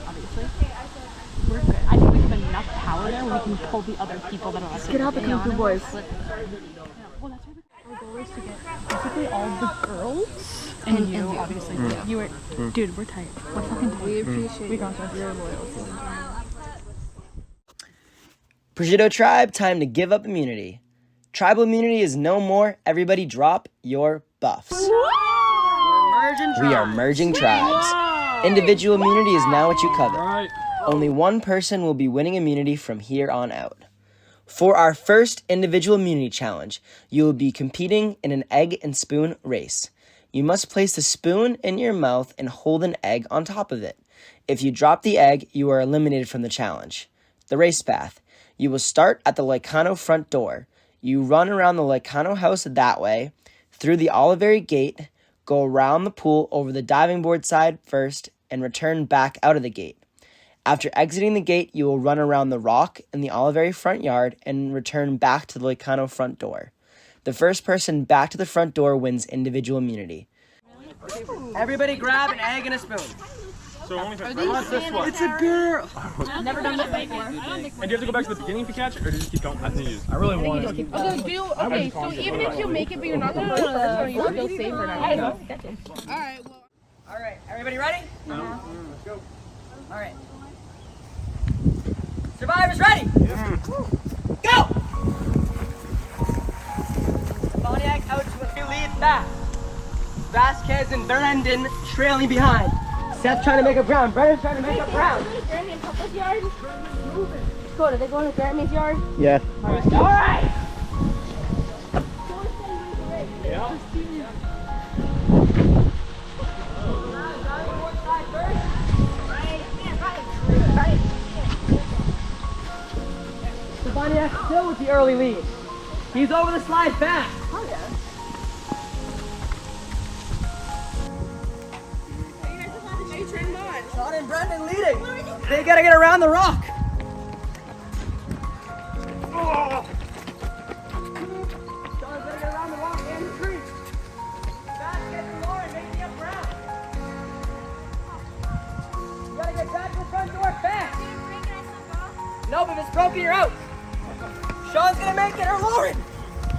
obviously. We're good. I think we have enough power there where we can pull the other people that are like. Get out the Kung Fu boys. Well, that's why our goal is to get basically all the girls and you, obviously. You were, dude, we're tight. We're fucking tight. We appreciate your loyalty. Prosciutto Tribe, time to give up immunity. Tribal immunity is no more. Everybody drop your buffs. We are merging tribes. Individual immunity is now what you covet. Only one person will be winning immunity from here on out. For our first individual immunity challenge, you will be competing in an egg and spoon race. You must place the spoon in your mouth and hold an egg on top of it. If you drop the egg, you are eliminated from the challenge. The race path. You will start at the Lycano front door. You run around the Lycano house that way, through the Oliveri gate, go around the pool over the diving board side first, and return back out of the gate. After exiting the gate, you will run around the rock in the Oliveri front yard and return back to the Lycano front door. The first person back to the front door wins individual immunity. Everybody grab an egg and a spoon. So only for this one. It's a girl. I've never done that before. And do you have to go back to the beginning if you catch it, or do you just keep going? I think you just. I really want to. Okay, so even if you make it, but you're not the first person, you feel safe or not? Alright, well. Alright, everybody ready? Let's go. Alright. Survivors ready? Go! Boniac out to a few leads back. Vasquez and Brandon trailing behind. Seth trying to make up ground. Brandon's trying to make up ground. Papa's yard? Go, are they going to Grammy's yard? Yeah. Alright! Yeah. Boniac still with the early lead. He's over the slide fast. Oh, yeah. Sean and Brendan leading. They gotta get around the rock. Oh. Sean's gonna get around the rock and the tree. Vasquez and Lauren making up ground. You gotta get back to the front door fast. No, but if it's broken, you're out. Sean's gonna make it, or Lauren.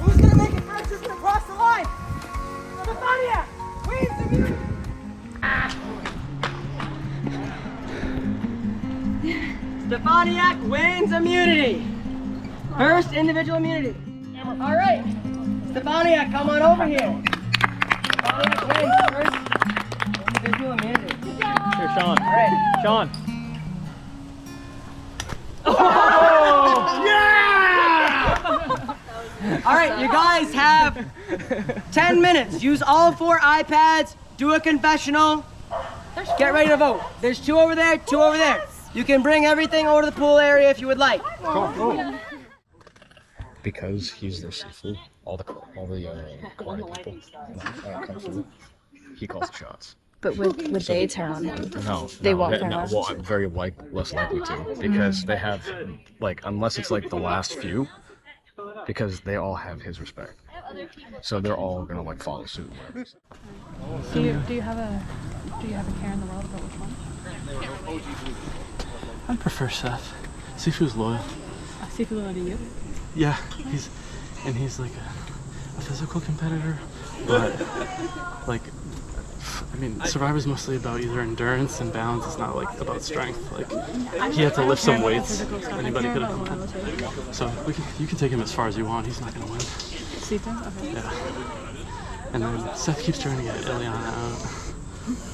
Who's gonna make it first? Who's gonna cross the line? Stefania! Wins the music! Stefaniak wins immunity. First individual immunity. All right. Stefaniak, come on over here. Stefaniak wins first individual immunity. Here, Sean. All right. Sean. Oh! Yeah! All right, you guys have 10 minutes. Use all 4 iPads. Do a confessional. Get ready to vote. There's 2 over there, 2 over there. You can bring everything over to the pool area if you would like. Cool. Because he's the seafood, all the karate people come through. He calls the shots. But would they turn on him? No, They won't turn on. Well, I'm very less likely to, because they have, like, unless it's like the last few, because they all have his respect. So they're all gonna like follow suit. Do you have a care in the world about which one? I prefer Seth. Sifu's loyal. Sifu loyal to you? Yeah, he's like a physical competitor, but like, I mean, Survivor's mostly about either endurance and balance. It's not like about strength. Like, he had to lift some weights. Anybody could have done that. So you can take him as far as you want. He's not gonna win. Sifu? Okay. Yeah. And then Seth keeps trying to get Ileana out.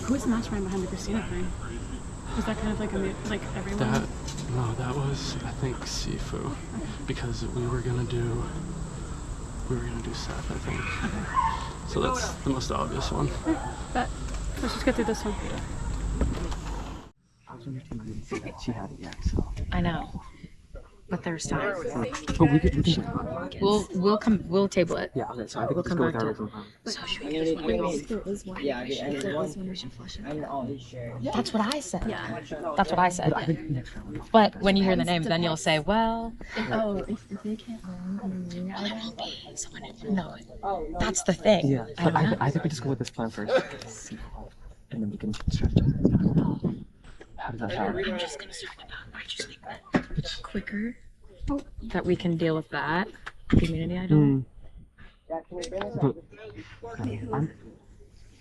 Who was the mastermind behind the Christina thing? Was that kind of like everyone? That was, I think, Sifu, because we were gonna do Seth, I think. Okay. So that's the most obvious one. But let's just get through this one. She had it, yeah, so. I know. But there's time. But we could We'll table it. yeah, okay, so I think we'll come back to it. So should we get this one? Yeah, We should flush it. That's what I said. Yeah. That's what I said. But I think next round. But when you hear the name, then you'll say, well, If they can't win, it will be someone who no. That's the thing. Yeah, but I think we just go with this plan first. And then we can strategize. How did that happen? I'm just gonna start about. Aren't you think that quicker? That we can deal with that community idol.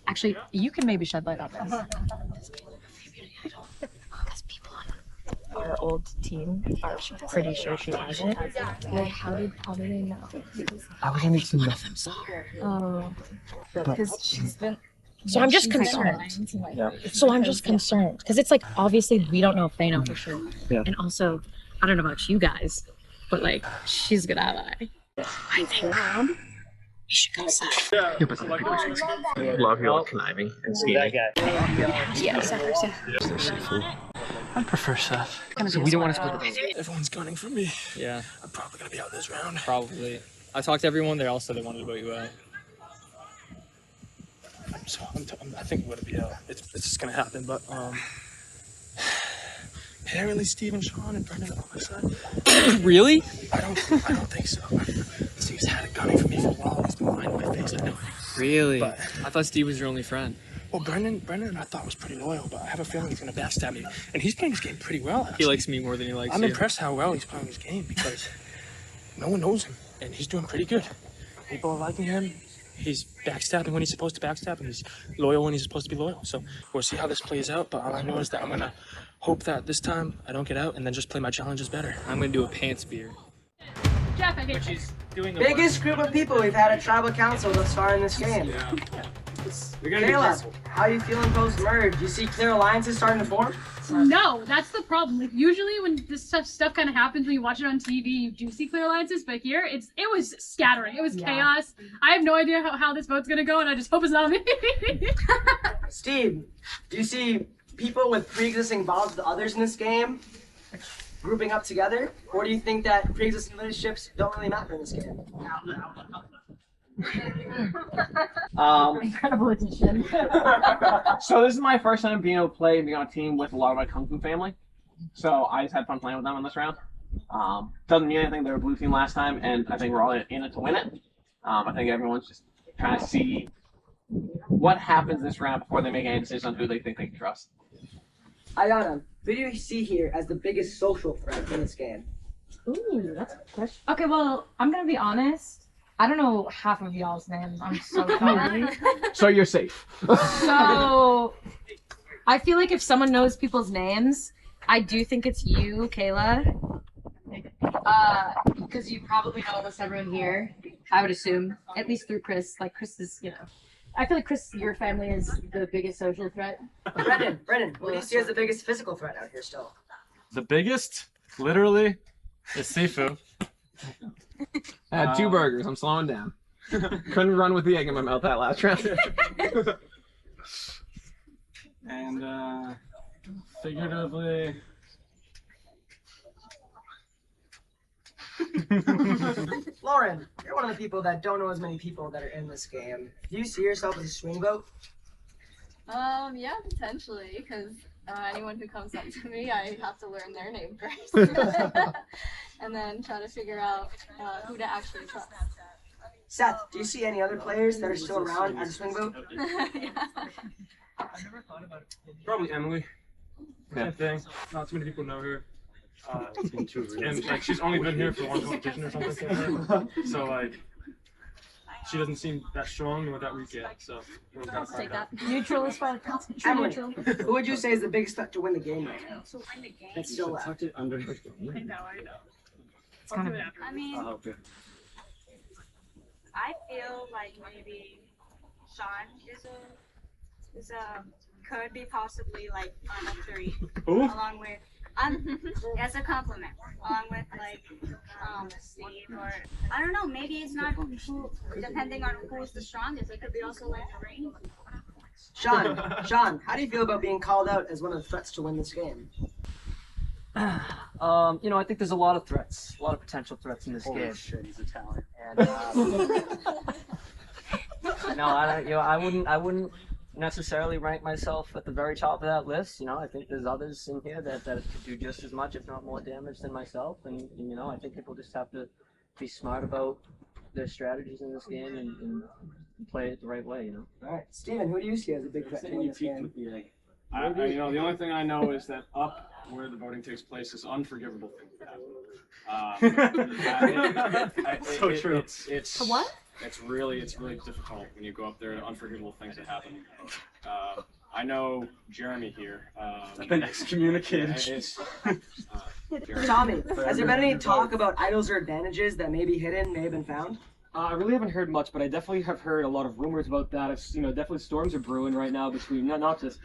Actually, you can maybe shed light on this. Because people on our old team are pretty sure she has it. Like, how do they know? I was only seeing One of them saw her. Oh, because she's been. So I'm just concerned. Yeah. So I'm just concerned because it's like obviously we don't know if they know for sure, Yeah. and also I don't know about you guys, but like she's a good ally. I think we should go south. Love your conniving and scheming. Yeah, exactly. I prefer Seth. So we don't want to split the vote. Everyone's gunning for me. Yeah, I'm probably gonna be out this round. probably. I talked to everyone. They all said they wanted to vote you out. So I think I'm gonna be out. It's just gonna happen, but apparently Steve and Sean and Brendan are on my side. Really? I don't think so. Steve's had it gunning for me for a while. He's been lying to my face. I know. Really? But I thought Steve was your only friend. well, Brendan I thought was pretty loyal, but I have a feeling he's gonna backstab me. And he's playing his game pretty well. Actually. He likes me more than he likes I'm you. impressed how well he's playing his game because no one knows him, and he's doing pretty good. People are liking him. He's backstabbing when he's supposed to backstab, and he's loyal when he's supposed to be loyal. So we'll see how this plays out, but all I know is that I'm gonna hope that this time I don't get out and then just play my challenges better. I'm gonna do a pants beer. Jeff, I get She's doing the Biggest group of people we've had at tribal council thus far in this game. Caleb, how are you feeling post-merge? You see clear alliances starting to form? No, that's the problem. Like usually when this stuff kind of happens when you watch it on TV, you do see clear alliances, but here it was scattering. It was chaos. I have no idea how this vote's gonna go, and I just hope it's not me. Steve, do you see people with pre-existing bonds with others in this game grouping up together? Or do you think that pre-existing relationships don't really matter in this game? Incredible addition. So this is my first time being able to play and being on a team with a lot of my Kung Fu family. So I just had fun playing with them in this round. Doesn't mean anything. They were blue team last time, and I think we're all in it to win it. I think everyone's just trying to see what happens this round before they make any decision on who they think they can trust. Ayana, who do you see here as the biggest social threat in this game? Ooh, that's a good question. Okay, well, I'm gonna be honest. I don't know half of y'all's names. I'm so sorry. So you're safe. So I feel like if someone knows people's names, I do think it's you, Kayla. Because you probably know almost everyone here. I would assume, at least through Chris. Like Chris is, I feel like Chris, your family is the biggest social threat. Brendan, who do you see as the biggest physical threat out here still? The biggest, literally, is Sifu. I had 2 burgers. I'm slowing down. Couldn't run with the egg in my mouth that last round. And figuratively, Lauren, you're one of the people that don't know as many people that are in this game. Do you see yourself as a swing vote? Yeah, potentially, because anyone who comes up to me, I have to learn their name first, and then try to figure out who to actually trust. Seth, do you see any other players that are still around as a swing vote? Yeah. probably Emily. Same thing. Not too many people know her. And like she's only been here for one competition or something. So like she doesn't seem that strong nor that weak yet. So we're gonna Take that. Neutral is fine. Emily, who would you say is the biggest threat to win the game right now? That's still left. I know. It's kind of. I mean, I feel like maybe Sean is a could be possibly like on a 3, along with that's a compliment. Along with like Steve or I don't know, maybe it's not who depending on who's the strongest. It could be also like the ring. Sean, how do you feel about being called out as one of the threats to win this game? I think there's a lot of threats, a lot of potential threats in this game. Shit, he's Italian. And I wouldn't necessarily rank myself at the very top of that list. I think there's others in here that could do just as much, if not more damage than myself. And I think people just have to be smart about their strategies in this game and play it the right way. All right, Steven, who do you see as a big threat to win this game? The only thing I know is that up where the voting takes place is unforgivable things happen. So true. It's what? It's really difficult when you go up there. Unforgivable things that happen. I know Jeremy here. I've been excommunicated. Tommy, has there been any talk about idols or advantages that may be hidden, may have been found? I really haven't heard much, but I definitely have heard a lot of rumors about that. It's, definitely storms are brewing right now between not just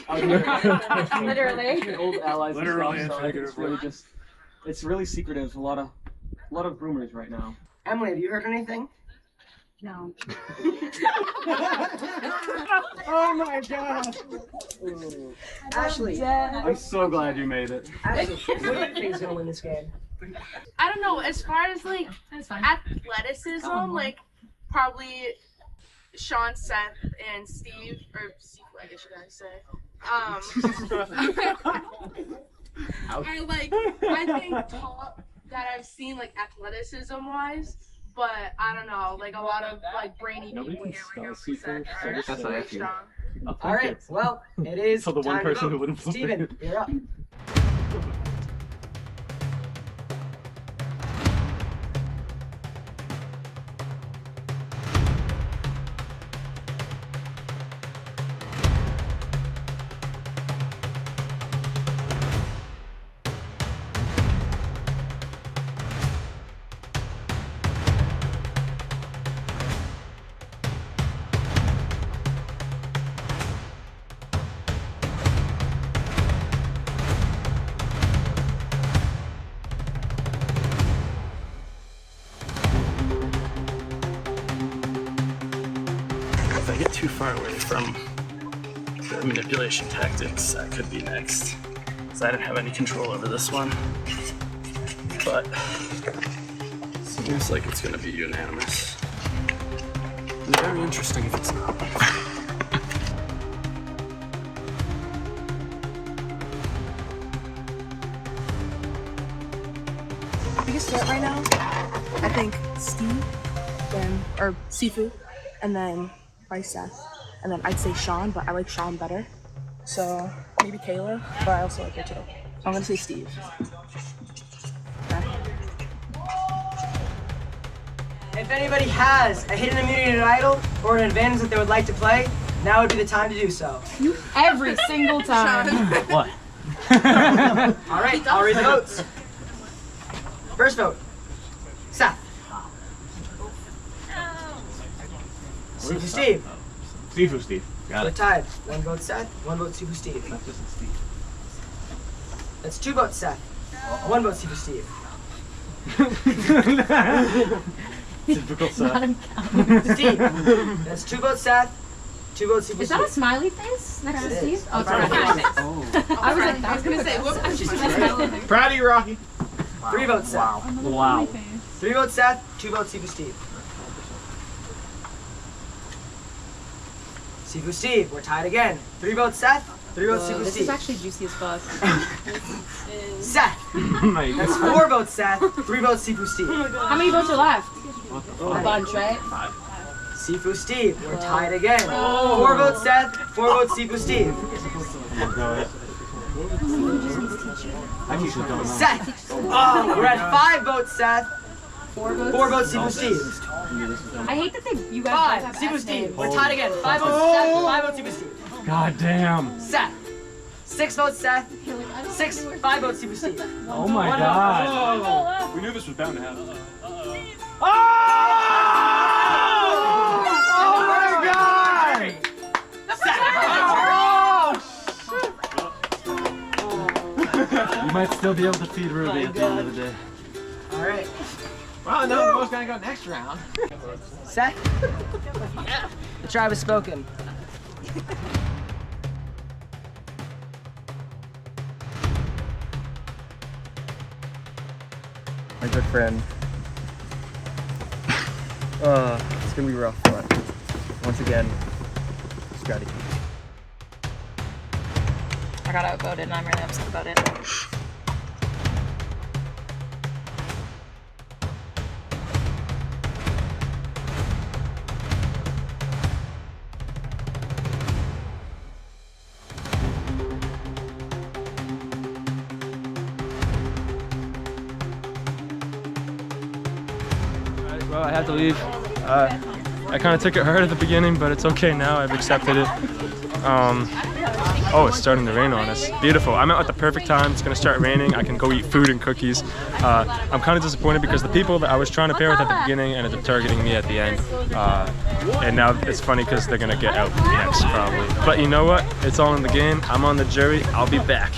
out here, Literally. between old allies. Literally and and stuff, so it's really figuratively. it's really secretive. A lot of rumors right now. Emily, have you heard anything? No. Oh my god! Ashley, I'm so glad you made it. Ashley, who do you think is gonna win this game? I don't know. As far as like That's fine. athleticism, like probably Sean, Seth, and Steve, or Steve, I guess you guys say. I think top that I've seen like athleticism wise, but I don't know, like a lot of like brainy people here spell would sequel, are so that's really how strong. All right, well, it is So the one time to person vote. who wouldn't vote. Steven, you're up. If I get too far away from the manipulation tactics, I could be next. Because I didn't have any control over this one. But seems like it's gonna be unanimous. And very interesting if it's not. Biggest threat right now, I think Steve, or Sifu, and then probably Seth, and then I'd say Sean, but I like Sean better. So maybe Kayla, but I also like her too. So I'm gonna say Steve. If anybody has a hidden immunity to an idol or an advantage that they would like to play, now would be the time to do so. Every single time. What? All right, I'll read the votes. First vote, Seth. Sifu Steve. Sifu Steve. Got We're it. tied. One vote Seth, one vote Sifu Steve. That's two votes Seth, one vote Sifu Steve. Typical Seth. Steve. That's two votes Seth, two votes Sifu Is that a Steve. smiley face next to It Steve? is. Oh, it's a smiley face. Oh. I was gonna say, whoops. Proud of you, Rocky. Three votes Seth. Wow. Three votes Seth, two votes Sifu Steve. Sifu Steve, we're tied again. Three votes Seth, three votes Sifu This Steve. is actually juicy as fuck. Seth. My That's God. four votes Seth, three votes Sifu Steve. How many votes are left? A bunch, right? Sifu Steve, we're tied again. Four votes Seth, four votes Sifu Steve. I usually don't know. Seth. Oh, we're at five votes Seth, Four votes? four votes Sifu Steve. I hate that you guys Five, both have Sifu S Steve. names. We're tied again. Five votes Seth, five votes Sifu Steve. God damn. Seth. Six votes Seth, five votes Sifu Steve. Oh my One God. We knew this was bound to happen. Oh my God. You might still be able to feed Ruby at the end of the day. All right. Well, no, we're both gonna go next round. Seth. The tribe has spoken. My good friend. It's gonna be rough, but once again, just gotta keep. I got outvoted and I'm really upset about it. Well, I have to leave. I kind of took it hard at the beginning, but it's okay now. I've accepted it. Oh, it's starting to rain on us. Beautiful. I'm out at the perfect time. It's going to start raining. I can go eat food and cookies. I'm kind of disappointed because the people that I was trying to pair with at the beginning ended up targeting me at the end. And now it's funny because they're going to get out next, probably. But you know what? It's all in the game. I'm on the jury. I'll be back.